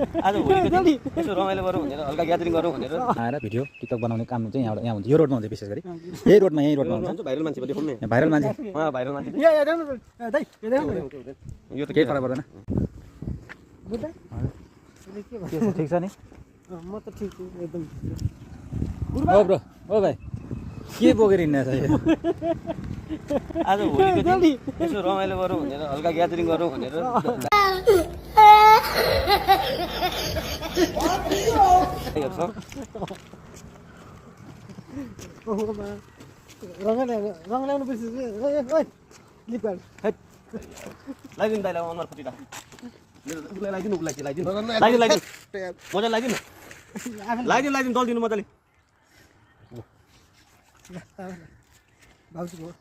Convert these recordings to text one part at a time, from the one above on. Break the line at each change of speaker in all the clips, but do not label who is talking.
आज भोलिको दिन यसो रमाइलो गरौँ भनेर हल्का ग्यादरिङ गरौँ भनेर
आएर भिडियो टिकटक बनाउने काम चाहिँ यहाँ हुन्छ यो रोडमा हुन्छ विशेष गरी यही रोडमा हुन्छ
भाइरल मान्छे देखाउनु
भाइरल मान्छे
भाइरल मान्छे यो त
केही फरक पर्दैन ठिक छ नि
म त ठिक छु एकदम
ओ ब्रो ओ भाइ के बोकेर हिँड्ने छ
आज भोलिको दिन यसो रमाइलो गरौँ भनेर हल्का ग्यादरिङ गरौँ भनेर
रङ ल्याउनु पर्छ
लगाइदिनु दाइलाई अनुहार फुटिरा उसलाई लगाइदिनु उसलाई लगाइदिनु मजा लगाइदिनु लगाइदिनु दल दिनु मजाले
भाउजूको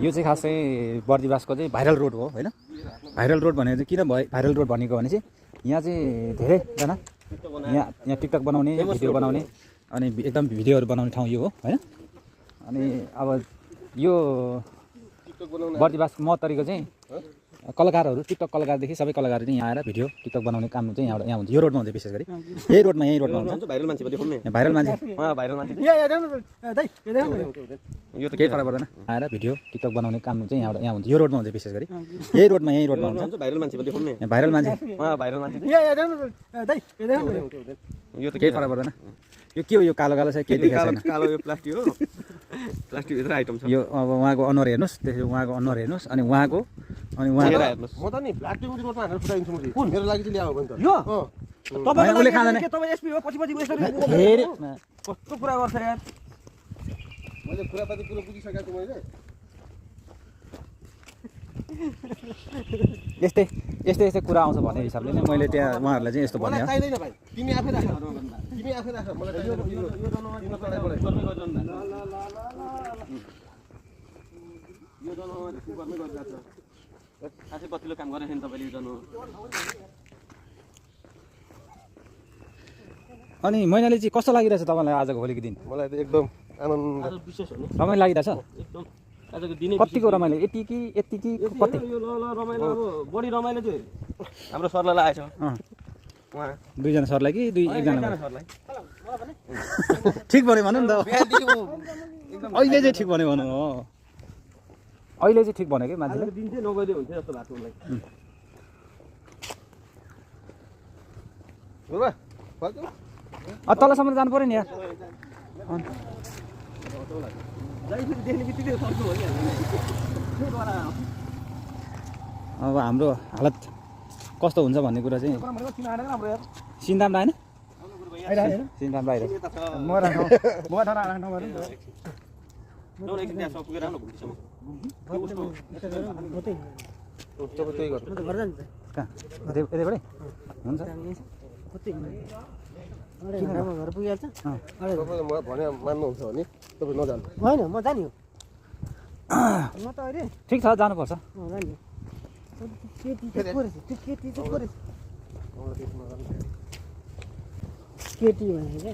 यो चाहिँ खास चाहिँ बर्दिवासको चाहिँ भाइरल रोड हो होइन भाइरल रोड भनेको चाहिँ किन भाइरल रोड भनेको भने चाहिँ यहाँ चाहिँ धेरैजना यहाँ टिकटक बनाउने भिडियो बनाउने अनि एकदम भिडियोहरू बनाउने ठाउँ यो हो होइन अनि अब यो बर्दिवास महतरीको चाहिँ कलाकारहरू टिकटक कलाकारदेखि सबै कलाकारहरू चाहिँ यहाँ आएर भिडियो टिकटक बनाउने काम चाहिँ यहाँ हुन्छ यो रोडमा हुन्छ विशेष गरी यही रोडमा हुन्छ
भाइरल मान्छे देखाउनु
भाइरल मान्छे
भाइरल मान्छे
यो त केही फरक पर्दैन आएर भिडियो टिकटक बनाउने काम चाहिँ यहाँ हुन्छ यो रोडमा हुन्छ विशेष गरी यही रोडमा हुन्छ
भाइरल मान्छे देखाउनु
भाइरल मान्छे
भाइरल मान्छे
यो त केही फरक पर्दैन यो के हो यो कालो कालो छ के देखाएको छैन
कालो यो प्लास्टिक हो प्लास्टिक भित्र आइटम छ
यो अब उहाँको अनुहार हेर्नुहोस् त्यसपछि उहाँको अनुहार हेर्नुहोस् अनि उहाँको
म त नि प्लास्टिक रोडमा हानेर फुटाइदिन्छु म कुन मेरो लागि चाहिँ ल्याऊ भने त यो
उसले खाँदैन
तपाईँ एसपी हो पछि यसरी कस्तो कुरा गर्छ यार मैले खुरापाती कुरो बुझिसकेको छु मैले
यस्तै कुरा आउँछ भन्ने हिसाबले नै मैले त्यहाँ उहाँहरूलाई चाहिँ यस्तो भने
चाहिँदैन भाइ तिमी आफै राख मलाई यो जनामा गर्नै गरिरहेको छ खासै कतिले काम गरेन तपाईँले यो जनामा
अनि मैनाले चाहिँ कस्तो लागिरहेछ तपाईँलाई आजको भोलिको दिन
मलाई त एकदम आनन्द विशेष हो नि
रमाइलो लागिरहेछ
एकदम आजको दिनै
कतिको रमाइलो यति कि कति
यो ल रमाइलो अब बढी रमाइलो चाहिँ हाम्रो सरलाई आएछ उहाँ
दुईजना सरलाई कि एकजना
सरलाई
ठिक भन्यो भनौँ नि त अहिले चाहिँ ठिक भन्यो भनौँ हो अहिले चाहिँ ठिक भन्यो कि मान्छेले
दिन चाहिँ नगइदियो हुन्थ्यो जस्तो भएको उसलाई
तलसम्म जानु पऱ्यो नि यार अब हाम्रो हालत कस्तो हुन्छ भन्ने कुरा चाहिँ सिन्दाम आएन सिन्दाम आएर यतैबाटै हुन्छ
घर पुगिहाल्छ
भने मान्नुहुन्छ भने तपाईँ नजानु
होइन म जाने हो म त अहिले
ठिक छ जानुपर्छ
जाने केटी भने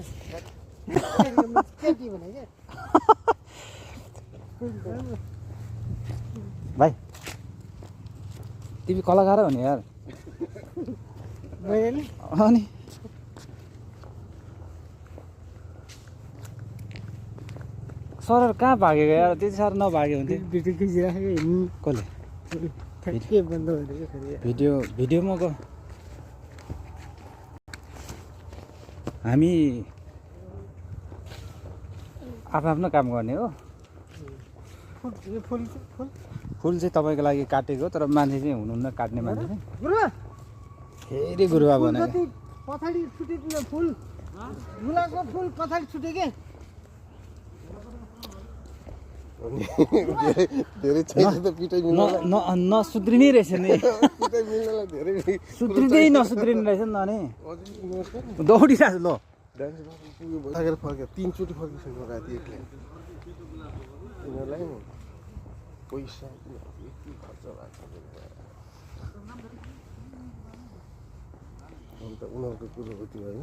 क्या
भाइ तिमी कलाकार हो नि यार अनि सर कहाँ भागेको यार त्यति साह्रो नभाग्यो हुन्थ्यो कसले भिडियोमा हामी आफ्नो काम गर्ने हो फुल चाहिँ तपाईँको लागि काटेको तर मान्छे चाहिँ हुनुहुन्न काट्ने मान्छे चाहिँ फेरि गुरुवा भने
पछाडि छुटेको फुल गुलाबको फुल पछाडि छुटे के
नसुध्रिने रहेछ नि सुध्रिँदै नसुध्रिने रहेछ नि त अनि दौडिरहेको छु ल
तीनचोटि फर्किसक्यो उनीहरूलाई पैसा खर्च भएको अन्त उनीहरूको कुरो हो त्यो होइन